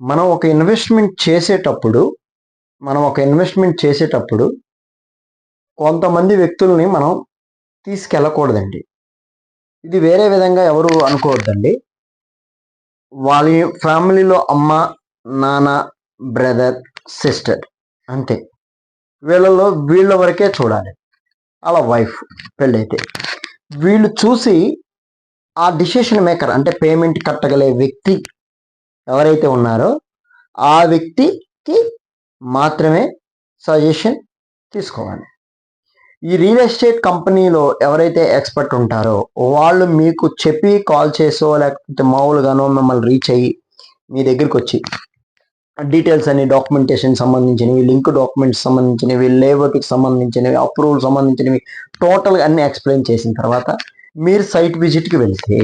మనం ఒక ఇన్వెస్ట్మెంట్ చేసేటప్పుడు మనం ఒక ఇన్వెస్ట్మెంట్ చేసేటప్పుడు కొంతమంది వ్యక్తుల్ని మనం తీసుకెళ్ళకూడదండి. ఇది వేరే విధంగా ఎవరు అనుకోవద్దండి. వాళ్ళ ఫ్యామిలీలో అమ్మ, నాన్న, బ్రదర్, సిస్టర్ అంతే. వీళ్ళ వరకే చూడాలి. అలా వైఫ్ పెళ్ళైతే. వీళ్ళు చూసి ఆ డిసిషన్ మేకర్ అంటే పేమెంట్ కట్టగలే వ్యక్తి ఎవరైతే ఉన్నారో ఆ వ్యక్తికి మాత్రమే సజెషన్ తీసుకోవాలి. ఈ రియల్ ఎస్టేట్ కంపెనీలో ఎవరైతే ఎక్స్పర్ట్ ఉంటారో వాళ్ళు మీకు చెప్పి కాల్ చేసో లేకపోతే మామూలుగానో మిమ్మల్ని రీచ్ అయ్యి మీ దగ్గరికి వచ్చి డీటెయిల్స్ అన్ని డాక్యుమెంటేషన్ సంబంధించినవి, లింక్ డాక్యుమెంట్స్ సంబంధించినవి, లేఅవుట్కి సంబంధించినవి, అప్రూవల్ సంబంధించినవి టోటల్గా అన్ని ఎక్స్ప్లెయిన్ చేసిన తర్వాత మీరు సైట్ విజిట్కి వెళ్తే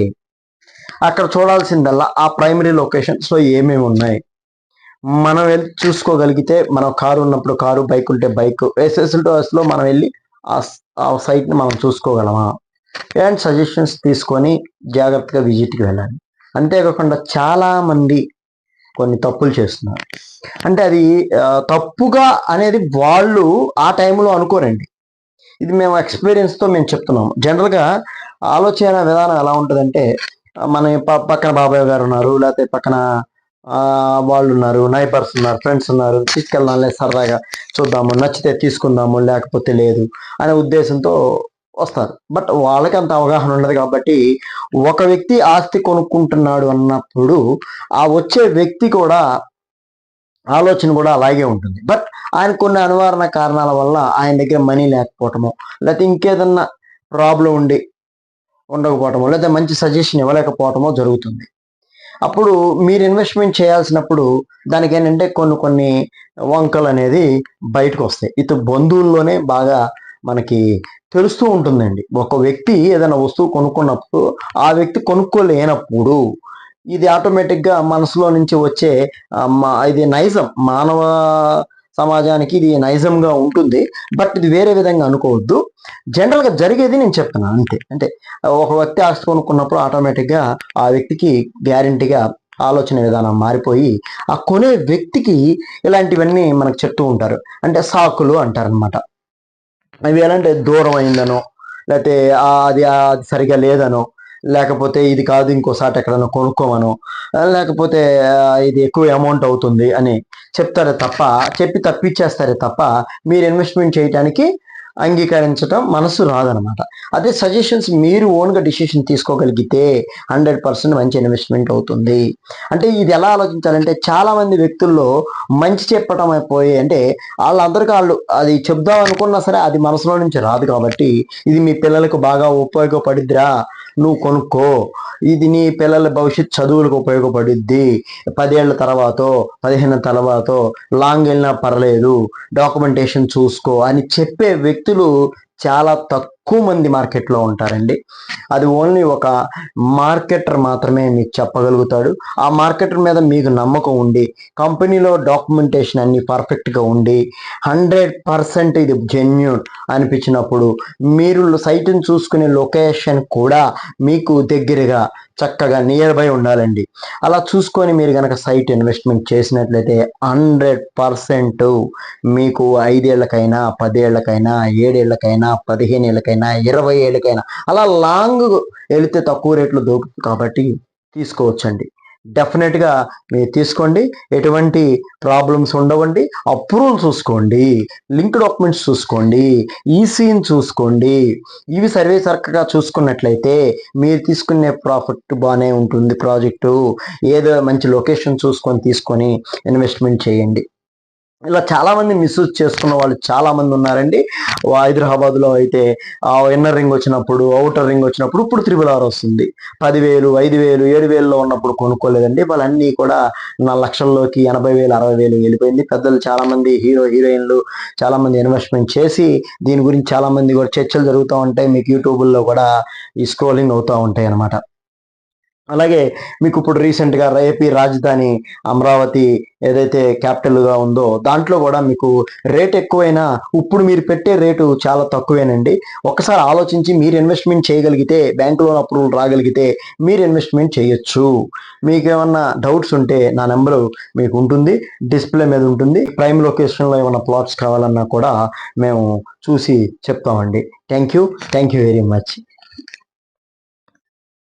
అక్కడ చూడాల్సిందల్లా ఆ ప్రైమరీ లొకేషన్స్లో ఏమేమి ఉన్నాయి మనం వెళ్ళి చూసుకోగలిగితే, మనం కారు ఉన్నప్పుడు కారు, బైక్ ఉంటే బైక్, ఎస్ఎస్లో మనం వెళ్ళి ఆ సైట్ని మనం చూసుకోగలమా అండ్ సజెషన్స్ తీసుకొని జాగ్రత్తగా విజిట్కి వెళ్ళాలి. అంతేకాకుండా చాలామంది కొన్ని తప్పులు చేస్తున్నారు. అంటే అది తప్పుగా అనేది వాళ్ళు ఆ టైంలో అనుకోరండి. ఇది మేము ఎక్స్పీరియన్స్తో మేము చెప్తున్నాము. జనరల్గా ఆలోచన విధానం ఎలా ఉంటుందంటే, మన పక్కన బాబాయ్ గారు ఉన్నారు, లేకపోతే పక్కన వాళ్ళు ఉన్నారు, నైబర్స్ ఉన్నారు, ఫ్రెండ్స్ ఉన్నారు, తీసుకెళ్దాంలే సరదాగా చూద్దాము, నచ్చితే తీసుకుందాము లేకపోతే లేదు అనే ఉద్దేశంతో వస్తారు. బట్ వాళ్ళకి అంత అవగాహన ఉండదు కాబట్టి ఒక వ్యక్తి ఆస్తి కొనుక్కుంటున్నాడు అన్నప్పుడు ఆ వచ్చే వ్యక్తి కూడా ఆలోచన కూడా అలాగే ఉంటుంది. బట్ ఆయన కొన్ని అనివారణ కారణాల వల్ల ఆయన దగ్గర మనీ లేకపోవటము, లేకపోతే ఇంకేదన్నా ప్రాబ్లం ఉండకపోవటమో, లేదా మంచి సజెషన్ ఇవ్వలేకపోవటమో జరుగుతుంది. అప్పుడు మీరు ఇన్వెస్ట్మెంట్ చేయాల్సినప్పుడు దానికి ఏంటంటే కొన్ని వంకలు అనేది బయటకు వస్తాయి. బంధువుల్లోనే బాగా మనకి తెలుస్తూ ఉంటుందండి. ఒక వ్యక్తి ఏదైనా వస్తువు కొనుక్కున్నప్పుడు ఆ వ్యక్తి కొనుక్కోలేనప్పుడు ఇది ఆటోమేటిక్గా మనసులో నుంచి వచ్చే ఇది నైజం, మానవ సమాజానికి ఇది నైజంగా ఉంటుంది. బట్ ఇది వేరే విధంగా అనుకోవద్దు. జనరల్గా జరిగేది నేను చెప్తున్నాను అంతే. అంటే ఒక వ్యక్తి ఆస్తి కొనుక్కున్నప్పుడు ఆటోమేటిక్గా ఆ వ్యక్తికి గ్యారంటీగా ఆలోచన విధానం మారిపోయి ఆ కొనే వ్యక్తికి ఇలాంటివన్నీ మనకు చెప్తూ ఉంటారు. అంటే సాకులు అంటారనమాట. అవి ఎలా అంటే దూరం అయిందనో, లేకపోతే అది సరిగా లేదనో, లేకపోతే ఇది కాదు ఇంకోసారి ఎక్కడైనా కొనుక్కోమనో, లేకపోతే ఇది ఎక్కువ అమౌంట్ అవుతుంది అని చెప్తారే తప్ప, చెప్పి తప్పిచ్చేస్తారే తప్ప మీరు ఇన్వెస్ట్మెంట్ చేయడానికి అంగీకరించడం మనసు రాదనమాట. అదే సజెషన్స్ మీరు ఓన్గా డిసిషన్ తీసుకోగలిగితే 100% మంచి ఇన్వెస్ట్మెంట్ అవుతుంది. అంటే ఇది ఎలా ఆలోచించాలంటే చాలామంది వ్యక్తుల్లో మంచి చెప్పటం అయిపోయి, అంటే వాళ్ళు అది చెప్దాం అనుకున్నా సరే అది మనసులో నుంచి రాదు. కాబట్టి ఇది మీ పిల్లలకు బాగా ఉపయోగపడిద్దిరా, నువ్వు కొనుక్కో, ఇది నీ పిల్లల భవిష్యత్ చదువులకు ఉపయోగపడిద్ది, 10 ఏళ్ల తర్వాత 15 తర్వాత లాంగ్ వెళ్ళినా పర్లేదు, డాక్యుమెంటేషన్ చూసుకో అని చెప్పే వ్యక్తులు చాలా తక్కువ మంది మార్కెట్లో ఉంటారండి. అది ఓన్లీ ఒక మార్కెటర్ మాత్రమే మీకు చెప్పగలుగుతాడు. ఆ మార్కెటర్ మీద మీకు నమ్మకం ఉండి, కంపెనీలో డాక్యుమెంటేషన్ అన్ని పర్ఫెక్ట్గా ఉండి 100% ఇది జెన్యూన్ అనిపించినప్పుడు మీరు సైట్ని చూసుకునే లొకేషన్ కూడా మీకు దగ్గరగా చక్కగా నియర్ బై ఉండాలండి. అలా చూసుకొని మీరు కనుక సైట్ ఇన్వెస్ట్మెంట్ చేసినట్లయితే 100% మీకు 5 ఏళ్ళకైనా 10 ఏళ్ళకైనా 7 ఏళ్ళకైనా 15 ఏళ్ళకైనా 20 ఏళ్ళకైనా అలా లాంగ్ వెళితే తక్కువ రేట్లో దొరుకుతుంది. కాబట్టి తీసుకోవచ్చండి. డెఫినెట్గా మీరు తీసుకోండి, ఎటువంటి ప్రాబ్లమ్స్ ఉండవండి. అప్రూవల్ చూసుకోండి, లింక్ డాక్యుమెంట్స్ చూసుకోండి, ఈసీని చూసుకోండి. ఇవి సర్వే చక్కగా చూసుకున్నట్లయితే మీరు తీసుకునే ప్రాఫిట్ బాగానే ఉంటుంది. ప్రాజెక్టు ఏదో మంచి లొకేషన్ తీసుకొని ఇన్వెస్ట్మెంట్ చేయండి. ఇలా చాలామంది మిస్యూజ్ చేసుకున్న వాళ్ళు చాలామంది ఉన్నారండి. హైదరాబాద్లో అయితే ఇన్నర్ రింగ్ వచ్చినప్పుడు, అవుటర్ రింగ్ వచ్చినప్పుడు ఇప్పుడు 666 వస్తుంది. 10,000, 5,000, 7,000లో ఉన్నప్పుడు కొనుక్కోలేదండి. వాళ్ళన్నీ కూడా 4 లక్షల్లోకి 80,000, 60,000 వెళ్ళిపోయింది. పెద్దలు చాలామంది హీరోయిన్లు చాలామంది ఇన్వెస్ట్మెంట్ చేసి దీని గురించి చాలామంది కూడా చర్చలు జరుగుతూ ఉంటాయి. మీకు యూట్యూబ్లో కూడా ఈ స్క్రోలింగ్ అవుతూ ఉంటాయి అన్నమాట. అలాగే మీకు ఇప్పుడు రీసెంట్గా ఏపీ రాజధాని అమరావతి ఏదైతే క్యాపిటల్గా ఉందో దాంట్లో కూడా మీకు రేట్ ఎక్కువైనా ఇప్పుడు మీరు పెట్టే రేటు చాలా తక్కువేనండి. ఒకసారి ఆలోచించి మీరు ఇన్వెస్ట్మెంట్ చేయగలిగితే, బ్యాంక్ లోన్ అప్రూవల్ రాగలిగితే మీరు ఇన్వెస్ట్మెంట్ చేయొచ్చు. మీకు ఏమన్నా డౌట్స్ ఉంటే నా నెంబరు మీకు ఉంటుంది, డిస్ప్లే మీద ఉంటుంది. ప్రైమ్ లొకేషన్లో ఏమైనా ప్లాట్స్ కావాలన్నా కూడా మేము చూసి చెప్తామండి. Thank you very much.